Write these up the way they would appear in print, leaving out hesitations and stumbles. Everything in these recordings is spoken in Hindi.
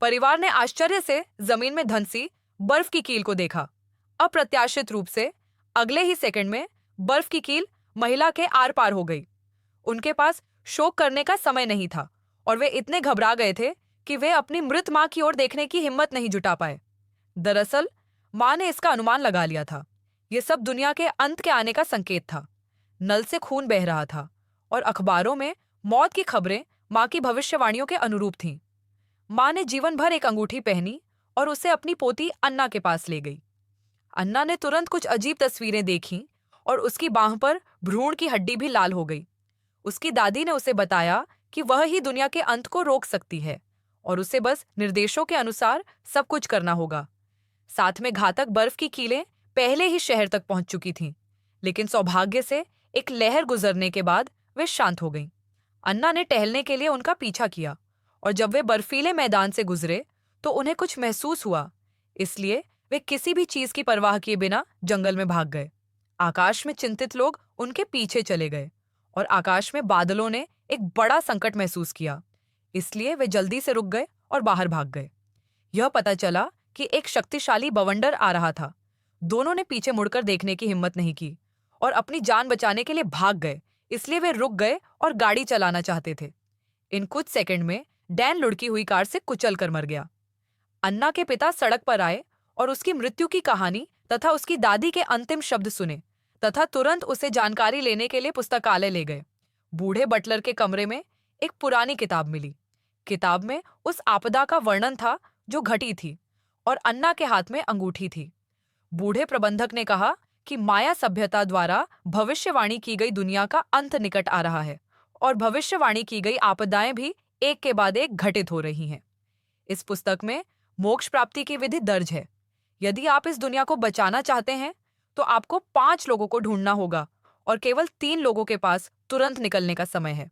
परिवार ने आश्चर्य से जमीन में धंसी बर्फ की कील को देखा। अप्रत्याशित रूप से अगले ही सेकंड में बर्फ की कील महिला के आर पार हो गई। उनके पास शोक करने का समय नहीं था और वे इतने घबरा गए थे कि वे अपनी मृत मां की ओर देखने की हिम्मत नहीं जुटा पाए। दरअसल मां ने इसका अनुमान लगा लिया था। ये सब दुनिया के अंत के आने का संकेत था। नल से खून बह रहा था और अखबारों में मौत की खबरें मां की भविष्यवाणियों के अनुरूप थीं। मां ने जीवन भर एक अंगूठी पहनी और उसे अपनी पोती अन्ना के पास ले गई। अन्ना ने तुरंत कुछ अजीब तस्वीरें देखीं और उसकी बांह पर भ्रूण की हड्डी भी लाल हो गई। उसकी दादी ने उसे बताया कि वह ही दुनिया के अंत को रोक सकती है और उसे बस निर्देशों के अनुसार सब कुछ करना होगा। साथ में घातक बर्फ की कीलें पहले ही शहर तक पहुंच चुकी थीं, लेकिन सौभाग्य से एक लहर गुजरने के बाद वे शांत हो गईं। अन्ना ने टहलने के लिए उनका पीछा किया और जब वे बर्फीले मैदान से गुजरे तो उन्हें कुछ महसूस हुआ, इसलिए वे किसी भी चीज की परवाह किए बिना जंगल में भाग गए। आकाश में चिंतित लोग उनके पीछे चले गए और आकाश में बादलों ने एक बड़ा संकट महसूस किया, इसलिए वे जल्दी से रुक गए और बाहर भाग गए। यह पता चला कि एक शक्तिशाली बवंडर आ रहा था। दोनों ने पीछे मुड़कर देखने की हिम्मत नहीं की और अपनी जान बचाने के लिए भाग गए, इसलिए वे रुक गए और गाड़ी चलाना चाहते थे। इन कुछ सेकंड में डैन लुढ़की हुई कार से कुचल कर मर गया। अन्ना के पिता सड़क पर आए और उसकी मृत्यु की कहानी तथा उसकी दादी के अंतिम शब्द सुने तथा तुरंत उसे जानकारी लेने के लिए पुस्तकालय ले गए। बूढ़े बटलर के कमरे में एक पुरानी किताब मिली। किताब में उस आपदा का वर्णन था जो घटी थी और अन्ना के हाथ में अंगूठी थी। बूढ़े प्रबंधक ने कहा कि माया सभ्यता द्वारा भविष्यवाणी की गई दुनिया का अंत निकट आ रहा है और भविष्यवाणी की गई आपदाएं भी एक के बाद एक घटित हो रही हैं। इस पुस्तक में मोक्ष प्राप्ति की विधि दर्ज है। यदि आप इस दुनिया को बचाना चाहते हैं तो आपको 5 लोगों को ढूंढना होगा और केवल 3 लोगों के पास तुरंत निकलने का समय है।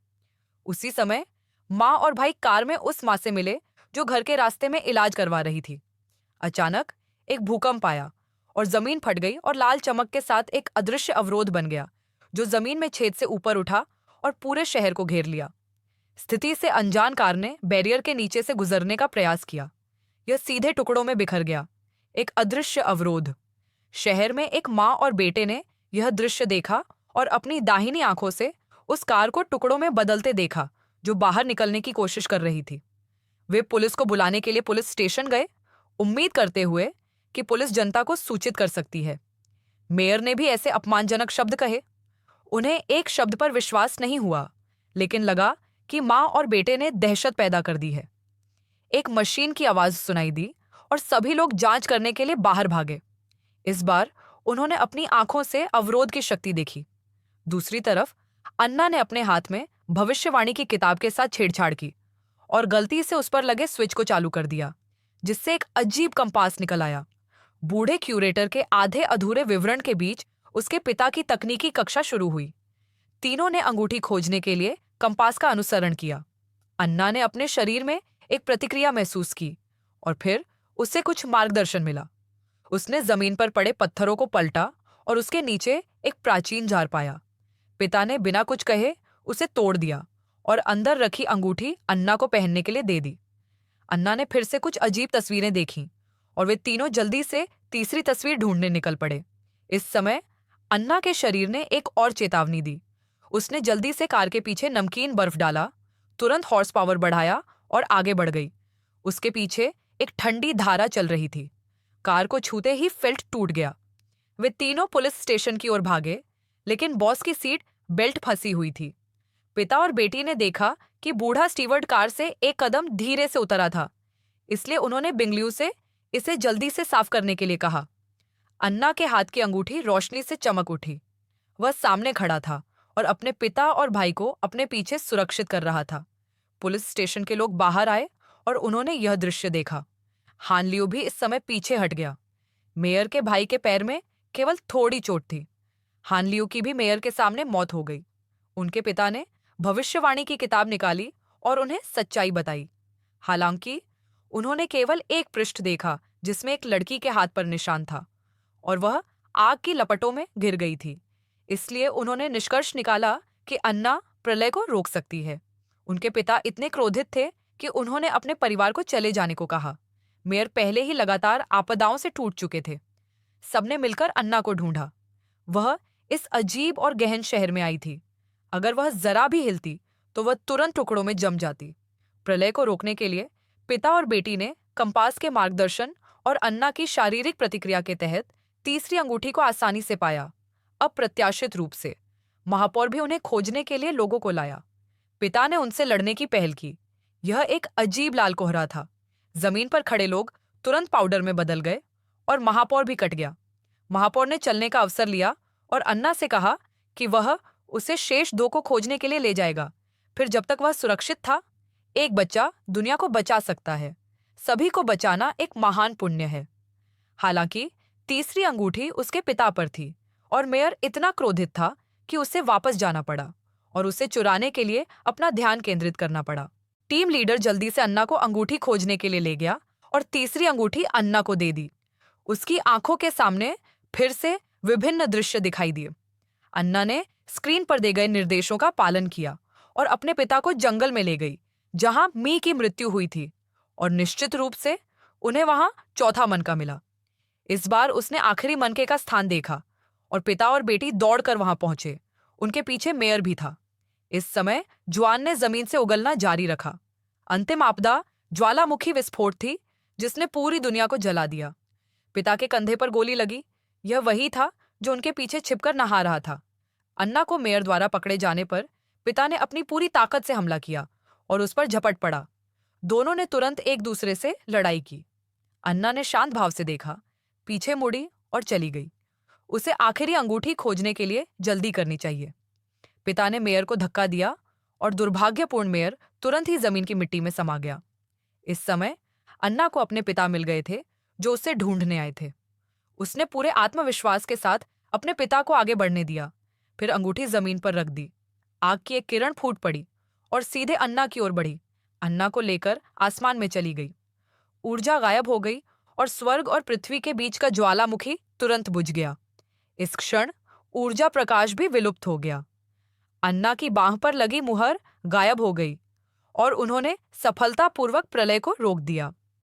उसी समय माँ और भाई कार में उस माँ से मिले जो घर के रास्ते में इलाज करवा रही थी। अचानक एक भूकंप आया और जमीन फट गई और लाल चमक के साथ एक अदृश्य अवरोध बन गया जो जमीन में छेद से ऊपर उठा और पूरे शहर को घेर लिया। स्थिति से अनजान कार ने बैरियर के नीचे से गुजरने का प्रयास किया। यह सीधे टुकड़ों में बिखर गया। एक अदृश्य अवरोध। शहर में एक माँ और बेटे ने यह दृश्य देखा और अपनी दाहिनी आंखों से उस कार को टुकड़ों में बदलते देखा जो बाहर निकलने की कोशिश कर रही थी। वे पुलिस को बुलाने के लिए पुलिस स्टेशन गए, उम्मीद करते हुए कि पुलिस जनता को सूचित कर सकती है। मेयर ने भी ऐसे अपमानजनक शब्द कहे। उन्हें एक शब्द पर विश्वास नहीं हुआ, लेकिन लगा कि माँ और बेटे ने दहशत पैदा कर दी है। एक मशीन की आवाज सुनाई दी और सभी लोग जांच करने के लिए बाहर भागे। इस बार उन्होंने अपनी आंखों से अवरोध की शक्ति देखी। दूसरी तरफ अन्ना ने अपने हाथ में भविष्यवाणी की किताब के साथ छेड़छाड़ की और गलती से उस पर लगे स्विच को चालू कर दिया, जिससे एक अजीब कंपास निकल आया। बूढ़े क्यूरेटर के आधे अधूरे विवरण के बीच उसके पिता की तकनीकी कक्षा शुरू हुई। तीनों ने अंगूठी खोजने के लिए कंपास का अनुसरण किया। अन्ना ने अपने शरीर में एक प्रतिक्रिया महसूस की और फिर उससे कुछ मार्गदर्शन मिला। उसने जमीन पर पड़े पत्थरों को पलटा और उसके नीचे एक प्राचीन जार पाया। पिता ने बिना कुछ कहे उसे तोड़ दिया और अंदर रखी अंगूठी अन्ना को पहनने के लिए दे दी। अन्ना ने फिर से कुछ अजीब तस्वीरें देखीं और वे तीनों जल्दी से तीसरी तस्वीर ढूंढने निकल पड़े। इस समय अन्ना के शरीर ने एक और चेतावनी दी। उसने जल्दी से कार के पीछे नमकीन बर्फ डाला, तुरंत हॉर्स पावर बढ़ाया और आगे बढ़ गई। उसके पीछे एक ठंडी धारा चल रही थी। कार को छूते ही फेल्ट टूट गया। वे तीनों पुलिस स्टेशन की ओर भागे, लेकिन बॉस की सीट बेल्ट फंसी हुई थी। पिता और बेटी ने देखा कि बूढ़ा स्टीवर्ड कार से एक कदम धीरे से उतरा था, इसलिए उन्होंने बिंगलियू से इसे जल्दी से साफ करने के लिए कहा। अन्ना के हाथ की अंगूठी रोशनी से चमक उठी। वह सामने खड़ा था और अपने पिता और भाई को अपने पीछे सुरक्षित कर रहा था। पुलिस स्टेशन के लोग बाहर आए और उन्होंने यह दृश्य देखा। हानलियो भी इस समय पीछे हट गया। मेयर के भाई के पैर में केवल थोड़ी चोट थी। हानलियो की भी मेयर के सामने मौत हो गई। उनके पिता ने भविष्यवाणी की किताब निकाली और उन्हें सच्चाई बताई। हालांकि उन्होंने केवल एक पृष्ठ देखा जिसमें एक लड़की के हाथ पर निशान था और वह आग की लपटों में गिर गई थी। इसलिए उन्होंने निष्कर्ष निकाला कि अन्ना प्रलय को रोक सकती है। उनके पिता इतने क्रोधित थे कि उन्होंने अपने परिवार को चले जाने को कहा। मेयर पहले ही लगातार आपदाओं से टूट चुके थे। सबने मिलकर अन्ना को ढूंढा। वह इस अजीब और गहन शहर में आई थी। अगर वह जरा भी हिलती तो वह तुरंत टुकड़ों में जम जाती। प्रलय को रोकने के लिए पिता और बेटी ने कंपास के मार्गदर्शन और अन्ना की शारीरिक प्रतिक्रिया के तहत तीसरी अंगूठी को आसानी से पाया। अप्रत्याशित रूप से महापौर भी उन्हें खोजने के लिए लोगों को लाया। पिता ने उनसे लड़ने की पहल की। यह एक अजीब लाल कोहरा था। जमीन पर खड़े लोग तुरंत पाउडर में बदल गए और महापौर भी कट गया। महापौर ने चलने का अवसर लिया और अन्ना से कहा कि वह उसे शेष दो को खोजने के लिए ले जाएगा। फिर जब तक वह सुरक्षित था, एक बच्चा दुनिया को बचा सकता है। सभी को बचाना एक महान पुण्य है। हालांकि तीसरी अंगूठी उसके पिता पर थी और मेयर इतना क्रोधित था कि उसे वापस जाना पड़ा और उसे चुराने के लिए अपना ध्यान केंद्रित करना पड़ा। टीम लीडर जल्दी से अन्ना को अंगूठी खोजने के लिए ले गया और तीसरी अंगूठी अन्ना को दे दी। उसकी आंखों के सामने फिर से विभिन्न दृश्य दिखाई दिए। अन्ना ने स्क्रीन पर दिए गए निर्देशों का पालन किया और अपने पिता को जंगल में ले गई, जहां मी की मृत्यु हुई थी, और निश्चित रूप से उन्हें वहां चौथा मनका मिला। इस बार उसने आखिरी मनके का स्थान देखा और पिता और बेटी दौड़कर वहां पहुंचे। उनके पीछे मेयर भी था। इस समय ज्वान ने जमीन से उगलना जारी रखा। अंतिम आपदा ज्वालामुखी विस्फोट थी जिसने पूरी दुनिया को जला दिया। पिता के कंधे पर गोली लगी। यह वही था जो उनके पीछे छिपकर नहा रहा था। अन्ना को मेयर द्वारा पकड़े जाने पर पिता ने अपनी पूरी ताकत से हमला किया और उस पर झपट पड़ा। दोनों ने तुरंत एक दूसरे से लड़ाई की। अन्ना ने शांत भाव से देखा, पीछे मुड़ी और चली गई। उसे आखिरी अंगूठी खोजने के लिए जल्दी करनी चाहिए। पिता ने मेयर को धक्का दिया और दुर्भाग्यपूर्ण मेयर तुरंत ही जमीन की मिट्टी में समा गया। इस समय अन्ना को अपने पिता मिल गए थे जो उसे ढूंढने आए थे। उसने पूरे आत्मविश्वास के साथ अपने पिता को आगे बढ़ने दिया, फिर अंगूठी जमीन पर रख दी। आग की एक किरण फूट पड़ी और सीधे अन्ना की ओर बढ़ी। अन्ना को लेकर आसमान में चली गई। ऊर्जा गायब हो गई और स्वर्ग और पृथ्वी के बीच का ज्वालामुखी तुरंत बुझ गया। इस क्षण ऊर्जा प्रकाश भी विलुप्त हो गया। अन्ना की बांह पर लगी मुहर गायब हो गई और उन्होंने सफलतापूर्वक प्रलय को रोक दिया।